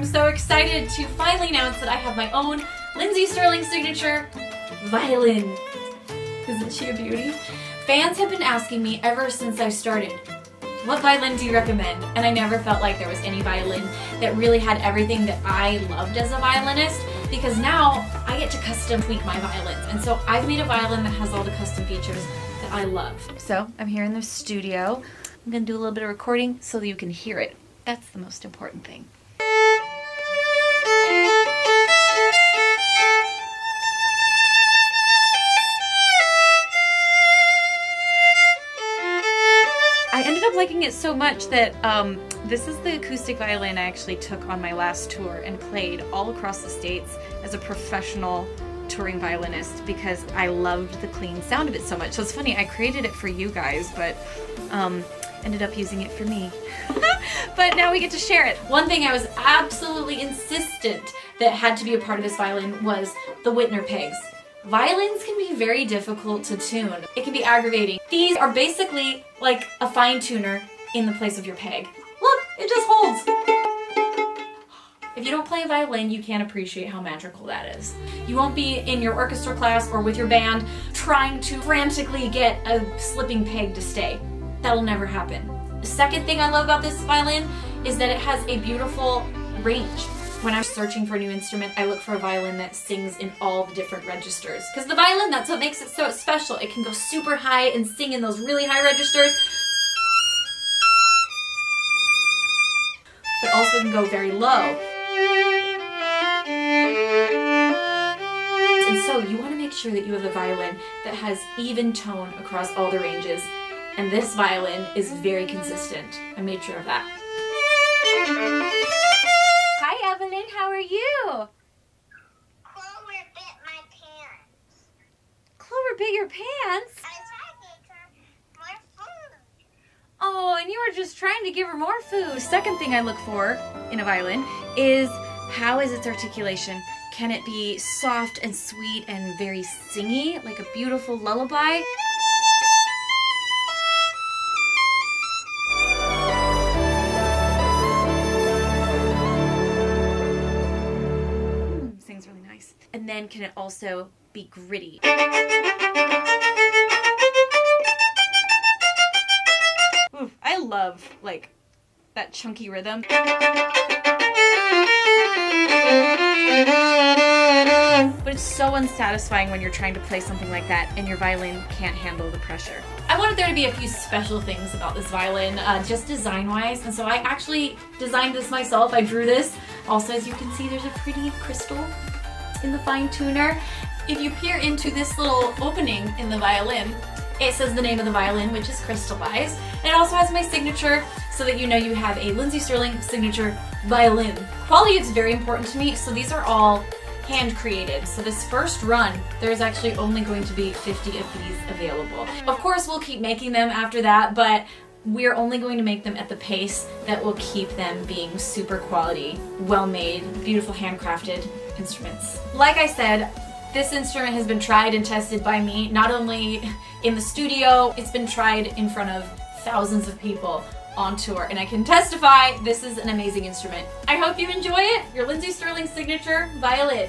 I'm so excited to finally announce that I have my own Lindsey Stirling signature violin. Isn't she a beauty? Fans have been asking me ever since I started, what violin do you recommend? And I never felt like there was any violin that really had everything that I loved as a violinist, because now I get to custom tweak my violins. And so I've made a violin that has all the custom features that I love. So I'm here in the studio. I'm gonna do a little bit of recording so that you can hear it. That's the most important thing. I ended up liking it so much that this is the acoustic violin I actually took on my last tour and played all across the States as a professional touring violinist because I loved the clean sound of it so much. So it's funny, I created it for you guys, but ended up using it for me. But now we get to share it. One thing I was absolutely insistent that had to be a part of this violin was the Whitner pegs. Violins can be very difficult to tune. It can be aggravating. These are basically like a fine tuner in the place of your peg. Look, it just holds. If you don't play a violin, you can't appreciate how magical that is. You won't be in your orchestra class or with your band trying to frantically get a slipping peg to stay. That'll never happen. The second thing I love about this violin is that it has a beautiful range. When I'm searching for a new instrument, I look for a violin that sings in all the different registers. Because the violin, that's what makes it so special. It can go super high and sing in those really high registers, but also can go very low. And so you want to make sure that you have a violin that has even tone across all the ranges. And this violin is very consistent. I made sure of that. Hi Evelyn, how are you? Clover bit my pants. Clover bit your pants? I tried to give her more food. Oh, and you were just trying to give her more food. The second thing I look for in a violin is how is its articulation? Can it be soft and sweet and very singy, like a beautiful lullaby? Sings really nice. And then can it also be gritty? Ooh, I love like that chunky rhythm. But it's so unsatisfying when you're trying to play something like that and your violin can't handle the pressure. I wanted there to be a few special things about this violin, just design-wise, and so I actually designed this myself. I drew this. Also, as you can see, there's a pretty crystal in the fine tuner. If you peer into this little opening in the violin, it says the name of the violin, which is Crystallize. And it also has my signature so that you know you have a Lindsey Stirling signature violin. Quality is very important to me, so these are all hand created. So this first run, there's actually only going to be 50 of these available. Of course, we'll keep making them after that, but we're only going to make them at the pace that will keep them being super quality, well-made, beautiful handcrafted instruments. Like I said, this instrument has been tried and tested by me, not only in the studio, it's been tried in front of thousands of people on tour, and I can testify this is an amazing instrument. I hope you enjoy it. Your Lindsey Stirling signature violin.